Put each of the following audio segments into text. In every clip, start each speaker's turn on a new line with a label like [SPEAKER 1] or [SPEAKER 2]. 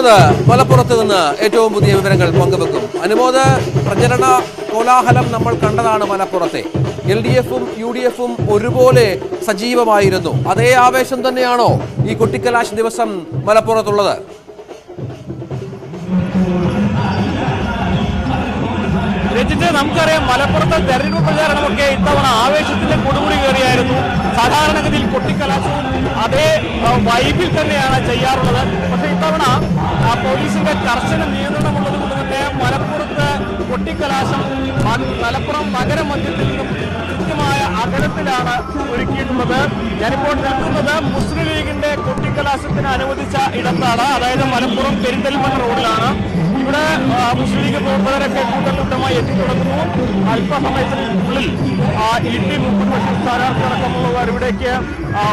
[SPEAKER 1] അനുമോദ് മലപ്പുറത്ത് നിന്ന് ഏറ്റവും പുതിയ വിവരങ്ങൾ പങ്കുവെക്കും. അനുമോദ്, പ്രചരണ കോലാഹലം നമ്മൾ കണ്ടതാണ് മലപ്പുറത്തെ. LDF-ഉം UDF-ഉം ഒരുപോലെ സജീവമായിരുന്നു. അതേ ആവേശം തന്നെയാണോ ഈ കൊട്ടിക്കലാശ ദിവസം മലപ്പുറത്തുള്ളത്?
[SPEAKER 2] രഞ്ജിത്ത്, നമുക്കറിയാം മലപ്പുറത്തെ തെരഞ്ഞെടുപ്പ് പ്രചാരണമൊക്കെ ഇത്തവണ ആവേശത്തിന്റെ കൊടുമുടി കയറിയായിരുന്നു. സാധാരണഗതിയിൽ കൊട്ടിക്കലാശവും അതേ വൈബിൽ തന്നെയാണ് ചെയ്യാറുള്ളത്. പക്ഷേ ഇത്തവണ പോലീസിന്റെ കർശന നിയന്ത്രണമുള്ളത് കൊണ്ട് തന്നെ മലപ്പുറത്ത് കൊട്ടിക്കലാശം മലപ്പുറം നഗരമധ്യത്തിൽ നിന്നും കൃത്യമായ അകലത്തിലാണ് ഒരുക്കിയിട്ടുള്ളത്. ഞാനിപ്പോൾ നിൽക്കുന്നത് മുസ്ലിം ലീഗിന്റെ കൊട്ടിക്കലാശത്തിന് അനുവദിച്ച ഇടത്താണ്. അതായത് മലപ്പുറം പെരിന്തൽമണ്ണ റോഡിലാണ്. ഇവിടെ മുസ്ലിം ലീഗ് പ്രവർത്തകരൊക്കെ കൂട്ടമായി എത്തിത്തുടങ്ങുന്നു. അല്പസമയത്തിനുള്ളിൽ EP മുഹമ്മദ് ബഷീർ സ്ഥാനാർത്ഥി അടക്കമുള്ളവർ ഇവിടേക്ക്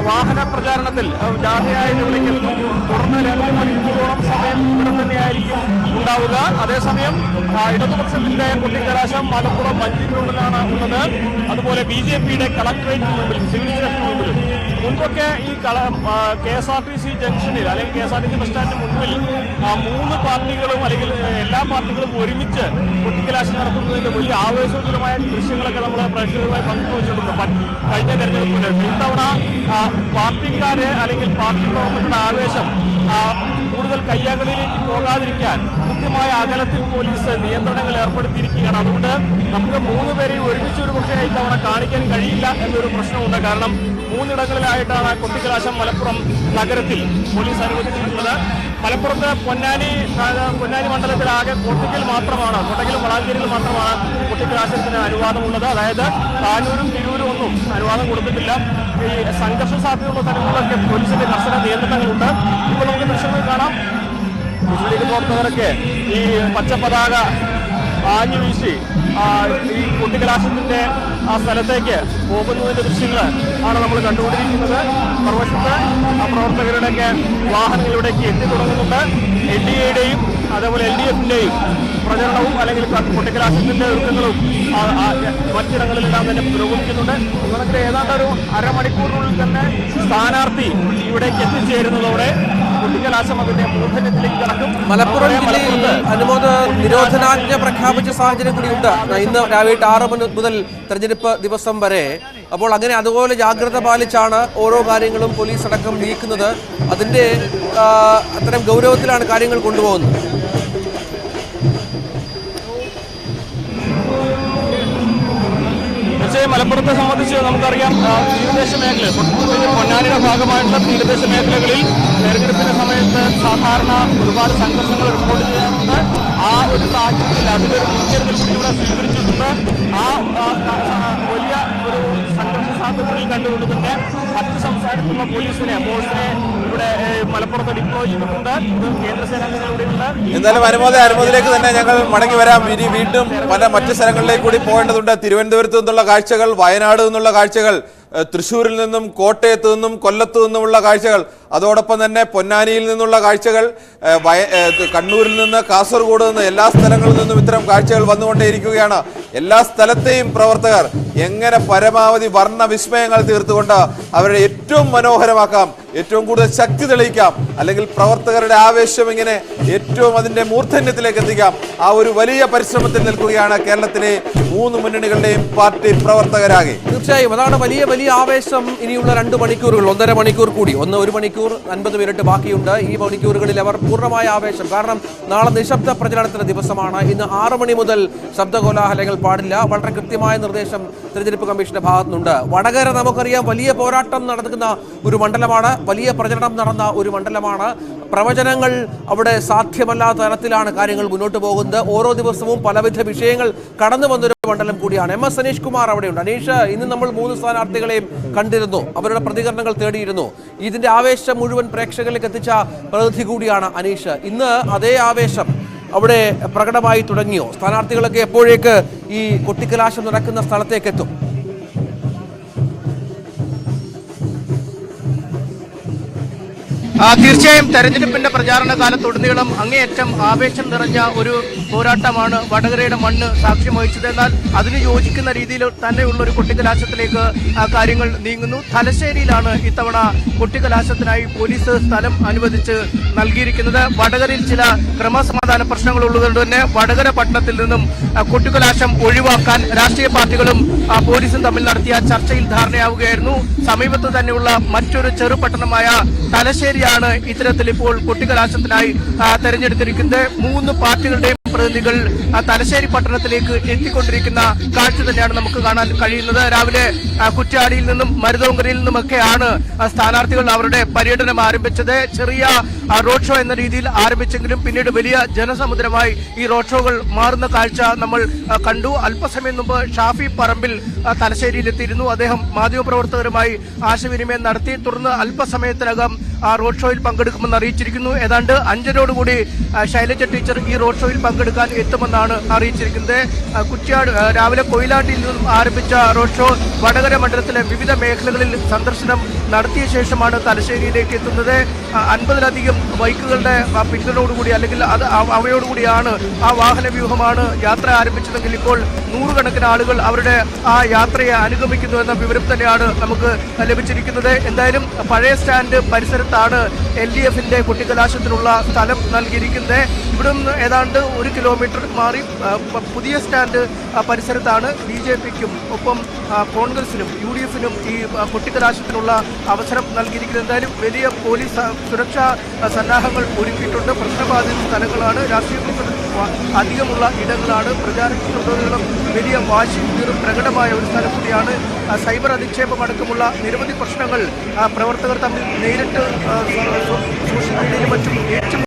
[SPEAKER 2] വാഹന പ്രചാരണത്തിൽ ജാഥയായി നിർവഹിക്കുന്നു. തുടർന്ന് 2 മണിക്കൂറോളം സമയം ഇവിടെ തന്നെയായിരിക്കും ഉണ്ടാവുക. അതേസമയം ഇടതുപക്ഷത്തിന്റെ കൊട്ടിക്കലാശം മലപ്പുറം മഞ്ചിനുള്ളിലാണ് ഉള്ളത്. അതുപോലെ BJP-യുടെ കളക്ടറേറ്റിന് മുമ്പിൽ, സിവിൽ സ്റ്റേഷന് മുമ്പിൽ. മുൻപൊക്കെ ഈ KSRTC ജംഗ്ഷനിൽ അല്ലെങ്കിൽ KSRTC ബസ് സ്റ്റാൻഡിന് മുൻപിൽ 3 പാർട്ടികളും അല്ലെങ്കിൽ എല്ലാ പാർട്ടികളും ഒരുമിച്ച് കൊട്ടിക്കലാശം നടത്തുന്നതിന്റെ വലിയ ആവേശകരമായ ദൃശ്യങ്ങളൊക്കെ നമ്മൾ പ്രേക്ഷകരുമായി പങ്കുവച്ചിട്ടുണ്ട് കഴിഞ്ഞ തെരഞ്ഞെടുപ്പിൽ. ഇത്തവണ പാർട്ടിക്കാരെ അല്ലെങ്കിൽ പാർട്ടി പ്രവർത്തകരുടെ ആവേശം കൂടുതൽ കയ്യാകളിലേക്ക് പോകാതിരിക്കാൻ കൃത്യമായ അകലത്തിൽ പോലീസ് നിയന്ത്രണങ്ങൾ ഏർപ്പെടുത്തിയിരിക്കുകയാണ്. അതുകൊണ്ട് നമുക്ക് 3 പേരെയും ഒരുമിച്ച് ഒരു പക്ഷേ ഇത്തവണ കാണിക്കാൻ കഴിയില്ല എന്നൊരു പ്രശ്നമുണ്ട്. കാരണം 3 ഇടങ്ങളിലായിട്ടാണ് കൊട്ടിക്കലാശം മലപ്പുറം നഗരത്തിൽ പോലീസ് അനുവദിച്ചിട്ടുള്ളത്. മലപ്പുറത്ത് പൊന്നാനി മണ്ഡലത്തിലാകെ കോട്ടയ്ക്കൽ വളാഞ്ചേരിയിൽ മാത്രമാണ് കൊട്ടിക്കലാശത്തിന് അനുവാദമുള്ളത്. അതായത് താനൂരും തിരൂരും ഒന്നും അനുവാദം കൊടുത്തിട്ടില്ല. ഈ സംഘർഷ സാധ്യതയുള്ള സ്ഥലങ്ങളിലൊക്കെ പോലീസിന്റെ കർശന നിയന്ത്രണങ്ങളുണ്ട്. ഇപ്പോൾ നമുക്ക് ദൃശ്യങ്ങൾ കാണാം. മുസ്ലിം ലീഗ് പ്രവർത്തകരൊക്കെ ഈ പച്ചപ്പതാക ആഞ്ഞു വീശി ഈ കൊട്ടിക്കലാശത്തിന്റെ ആ സ്ഥലത്തേക്ക് പോകുന്നതിന്റെ ദൃശ്യങ്ങൾ ആണ് നമ്മൾ കണ്ടുകൊണ്ടിരിക്കുന്നത്. മറുവശത്ത് പ്രവർത്തകരുടെയൊക്കെ വാഹനങ്ങളിലൂടെയൊക്കെ എത്തിത്തുടങ്ങുന്നുണ്ട്. NDA-യുടെയും അതേപോലെ LDF-ന്റെയും പ്രചരണവും അല്ലെങ്കിൽ കൊട്ടിക്കലാശത്തിന്റെ ഒരുക്കങ്ങളും മറ്റിടങ്ങളിലെല്ലാം തന്നെ പുരോഗമിക്കുന്നുണ്ട്. നമുക്ക് ഏതാണ്ട് ഒരു അരമണിക്കൂറിനുള്ളിൽ തന്നെ സ്ഥാനാർത്ഥി ഇവിടേക്ക് എത്തിച്ചേരുന്നതോടെ കൊട്ടിക്കലാശം അതിന്റെ മൂർധന്യത്തിലേക്ക് കടക്കും.
[SPEAKER 1] മലപ്പുറം ജില്ലയിൽ അനുമോദ് നിരോധനാജ്ഞ പ്രഖ്യാപിച്ച സാഹചര്യം കൂടിയുണ്ട്. ഇന്ന് രാവിലെ 6 മുതൽ തെരഞ്ഞെടുപ്പ് ദിവസം വരെ. അപ്പോൾ അങ്ങനെ അതുപോലെ ജാഗ്രത പാലിച്ചാണ് ഓരോ കാര്യങ്ങളും പോലീസ് അടക്കം നീക്കുന്നത്. അതിന്റെ അത്തരം ഗൗരവത്തിലാണ് കാര്യങ്ങൾ കൊണ്ടുപോകുന്നത്.
[SPEAKER 2] മലപ്പുറത്തെ സംബന്ധിച്ച് നമുക്കറിയാം, തീരദേശ മേഖല പൊന്നാനിയുടെ ഭാഗമായിട്ടുള്ള തീരദേശ മേഖലകളിൽ തെരഞ്ഞെടുപ്പിന്റെ സമയത്ത് സാധാരണ ഒരുപാട് സംഘർഷങ്ങൾ റിപ്പോർട്ട് ചെയ്യാറുണ്ട്. ആ ഒരു സാഹചര്യത്തിൽ അതിലൊരു മുൻകരുതൽ കൂടി ഇവിടെ സ്വീകരിച്ചിട്ടുണ്ട്. ആ വലിയ ഒരു സംഘർഷ സാധ്യതകളിൽ കണ്ടുകൊണ്ട് തന്നെ മറ്റ് സംസ്ഥാനത്തുള്ള ഫോഴ്സിനെ ഇവിടെ മലപ്പുറത്ത് ഡിപ്ലോയ് ചെയ്തിട്ടുണ്ട്. കേന്ദ്ര സേനാംഗങ്ങളുടെയുണ്ട്.
[SPEAKER 3] എന്തായാലും അനുമോദിലേക്ക് തന്നെ ഞങ്ങൾ മടങ്ങി വരാം. ഇനി വീണ്ടും മറ്റു സ്ഥലങ്ങളിലേക്ക് കൂടി പോകേണ്ടതുണ്ട്. തിരുവനന്തപുരത്ത് നിന്നുള്ള കാഴ്ചകൾ, വയനാട് നിന്നുള്ള കാഴ്ചകൾ, തൃശ്ശൂരിൽ നിന്നും കോട്ടയത്ത് നിന്നും കൊല്ലത്ത് നിന്നുമുള്ള കാഴ്ചകൾ, അതോടൊപ്പം തന്നെ പൊന്നാനിയിൽ നിന്നുള്ള കാഴ്ചകൾ, കണ്ണൂരിൽ നിന്ന്, കാസർഗോഡ് നിന്ന്, എല്ലാ സ്ഥലങ്ങളിൽ നിന്നും ഇത്തരം കാഴ്ചകൾ വന്നുകൊണ്ടേയിരിക്കുകയാണ്. എല്ലാ സ്ഥലത്തെയും പ്രവർത്തകർ എങ്ങനെ പരമാവധി വർണ്ണ വിസ്മയങ്ങൾ തീർത്തുകൊണ്ട് അവരെ ഏറ്റവും മനോഹരമാക്കാം, ഏറ്റവും കൂടുതൽ ശക്തി തെളിയിക്കാം, അല്ലെങ്കിൽ പ്രവർത്തകരുടെ ആവേശം ഇങ്ങനെ ഏറ്റവും അതിന്റെ മൂർധന്യത്തിലേക്ക് എത്തിക്കാം. ആ ഒരു വലിയ പരിശ്രമത്തിൽ നിൽക്കുകയാണ് കേരളത്തിലെ 3 മുന്നണികളുടെയും പാർട്ടി പ്രവർത്തകരാകെ.
[SPEAKER 1] തീർച്ചയായും അതാണ് വലിയ വലിയ ആവേശം. ഇനിയുള്ള 2 മണിക്കൂറുകൾ, 1.5 മണിക്കൂർ കൂടി, 1 മണിക്കൂർ 50 മിനിറ്റ് ബാക്കിയുണ്ട്. ഈ മണിക്കൂറുകളിൽ അവർ പൂർണ്ണമായ ആവേശം. കാരണം നാളെ നിശബ്ദ പ്രചരണത്തിന്റെ ദിവസമാണ്. ഇന്ന് 6 മണി മുതൽ ശബ്ദകോലാഹലങ്ങൾ പാടില്ല. വളരെ കൃത്യമായ നിർദ്ദേശം തെരഞ്ഞെടുപ്പ് കമ്മീഷന്റെ ഭാഗത്തുനിന്നുണ്ട്. വടകര നമുക്കറിയാം വലിയ പോരാട്ടം നടക്കുന്ന ഒരു മണ്ഡലമാണ്, വലിയ പ്രചരണം നടന്ന ഒരു മണ്ഡലമാണ്. പ്രവചനങ്ങൾ അവിടെ സാധ്യമല്ലാത്ത തരത്തിലാണ് കാര്യങ്ങൾ മുന്നോട്ട് പോകുന്നത്. ഓരോ ദിവസവും പലവിധ വിഷയങ്ങൾ കടന്നു വന്നൊരു മണ്ഡലം കൂടിയാണ്. MS അനീഷ് കുമാർ അവിടെയുണ്ട്. അനീഷ്, ഇന്ന് നമ്മൾ 3 സ്ഥാനാർത്ഥികളെയും കണ്ടിരുന്നു, അവരുടെ പ്രതികരണങ്ങൾ തേടിയിരുന്നു. ഇതിന്റെ ആവേശം മുഴുവൻ പ്രേക്ഷകരിലേക്ക് എത്തിച്ച പ്രതിനിധി കൂടിയാണ് അനീഷ്. ഇന്ന് അതേ ആവേശം അവിടെ പ്രകടമായി തുടങ്ങിയോ? സ്ഥാനാർത്ഥികളൊക്കെ എപ്പോഴേക്ക് ഈ കൊട്ടിക്കലാശം നടക്കുന്ന സ്ഥലത്തേക്ക് എത്തും?
[SPEAKER 4] തീർച്ചയായും തെരഞ്ഞെടുപ്പിന്റെ പ്രചാരണ കാലത്തുടനീളം അങ്ങേയറ്റം ആവേശം നിറഞ്ഞ ഒരു പോരാട്ടമാണ് വടകരയുടെ മണ്ണ് സാക്ഷ്യം വഹിച്ചത്. എന്നാൽ അതിന് യോജിക്കുന്ന രീതിയിൽ തന്നെയുള്ള ഒരു കൊട്ടിക്കലാശത്തിലേക്ക് കാര്യങ്ങൾ നീങ്ങുന്നു. തലശ്ശേരിയിലാണ് ഇത്തവണ കൊട്ടിക്കലാശത്തിനായി പോലീസ് സ്ഥലം അനുവദിച്ച് നൽകിയിരിക്കുന്നത്. വടകരയിൽ ചില ക്രമസമാധാന പ്രശ്നങ്ങൾ ഉള്ളതുകൊണ്ട് തന്നെ വടകര പട്ടണത്തിൽ നിന്നും കൊട്ടിക്കലാശം ഒഴിവാക്കാൻ രാഷ്ട്രീയ പാർട്ടികളും പോലീസും തമ്മിൽ നടത്തിയ ചർച്ചയിൽ ധാരണയാവുകയായിരുന്നു. സമീപത്ത് തന്നെയുള്ള മറ്റൊരു ചെറുപട്ടണമായ തലശ്ശേരിയാണ് ഇത്തരത്തിൽ ഇപ്പോൾ കൊട്ടിക്കലാശത്തിനായി തെരഞ്ഞെടുത്തിരിക്കുന്നത്. 3 പാർട്ടികളുടെയും പ്രതിനിധികൾ തലശ്ശേരി പട്ടണത്തിലേക്ക് എത്തിക്കൊണ്ടിരിക്കുന്ന കാഴ്ച തന്നെയാണ് നമുക്ക് കാണാൻ കഴിയുന്നത്. രാവിലെ കുറ്റ്യാടിയിൽ നിന്നും മരുതോങ്കരയിൽ നിന്നുമൊക്കെയാണ് സ്ഥാനാർത്ഥികൾ അവരുടെ പര്യടനം ആരംഭിച്ചത്. ചെറിയ റോഡ് ഷോ എന്ന രീതിയിൽ ആരംഭിച്ചെങ്കിലും പിന്നീട് വലിയ ജനസമുദ്രമായി ഈ റോഡ് ഷോകൾ മാറുന്ന കാഴ്ച നമ്മൾ കണ്ടു. അല്പസമയം മുമ്പ് ഷാഫി പറമ്പിൽ തലശ്ശേരിയിലെത്തിയിരുന്നു. അദ്ദേഹം മാധ്യമപ്രവർത്തകരുമായി ആശയവിനിമയം നടത്തി. തുടർന്ന് അല്പസമയത്തിനകം റോഡ് ഷോയിൽ പങ്കെടുക്കുമെന്ന് അറിയിച്ചിരിക്കുന്നു. ഏതാണ്ട് 5:00-ഓടുകൂടി ശൈലജ ടീച്ചർ ഈ റോഡ് ഷോയിൽ പങ്കെടുക്കാൻ എത്തുമെന്നാണ് അറിയിച്ചിരിക്കുന്നത്. കുറ്റ്യാട് രാവിലെ കൊയിലാണ്ടിയിൽ നിന്നും ആരംഭിച്ച റോഡ് ഷോ വടകര മണ്ഡലത്തിലെ വിവിധ മേഖലകളിൽ സന്ദർശനം നടത്തിയ ശേഷമാണ് തലശ്ശേരിയിലേക്ക് എത്തുന്നത്. 50-ലധികം ബൈക്കുകളുടെ പിന്തുണയോടുകൂടി അല്ലെങ്കിൽ അവയോടുകൂടിയാണ് ആ വാഹന വ്യൂഹമാണ് യാത്ര ആരംഭിച്ചതെങ്കിൽ ഇപ്പോൾ 100 കണക്കിന് ആളുകൾ അവരുടെ ആ യാത്രയെ അനുഗമിക്കുന്നു എന്ന വിവരം തന്നെയാണ് നമുക്ക് ലഭിച്ചിരിക്കുന്നത്. എന്തായാലും പഴയ സ്റ്റാൻഡ് പരിസരത്താണ് LDF-ന്റെ കൊട്ടിക്കലാശത്തിനുള്ള സ്ഥലം നൽകിയിരിക്കുന്നത്. ഇവിടെ നിന്ന് ഏതാണ്ട് 1 കിലോമീറ്റർ മാറി പുതിയ സ്റ്റാൻഡ് പരിസരത്താണ് BJP-ക്കും ഒപ്പം കോൺഗ്രസിനും UDF-നും ഈ കൊട്ടിക്കലാശത്തിനുള്ള അവസരം നൽകിയിരിക്കുന്നത്. എന്തായാലും വലിയ പോലീസ് സുരക്ഷാ സന്നാഹങ്ങൾ ഒരുക്കിയിട്ടുണ്ട്. പ്രശ്നബാധിത സ്ഥലങ്ങളാണ്, രാഷ്ട്രീയ അധികമുള്ള ഇടങ്ങളാണ്. പ്രചാരണത്തിലുടനീളം വലിയ വാശി പ്രകടമായ ഒരു സ്ഥലം കൂടിയാണ്. സൈബർ അധിക്ഷേപം അടക്കമുള്ള നിരവധി പ്രശ്നങ്ങൾ പ്രവർത്തകർ തമ്മിൽ നേരിട്ട് സോഷ്യൽ മീഡിയയിലും മറ്റും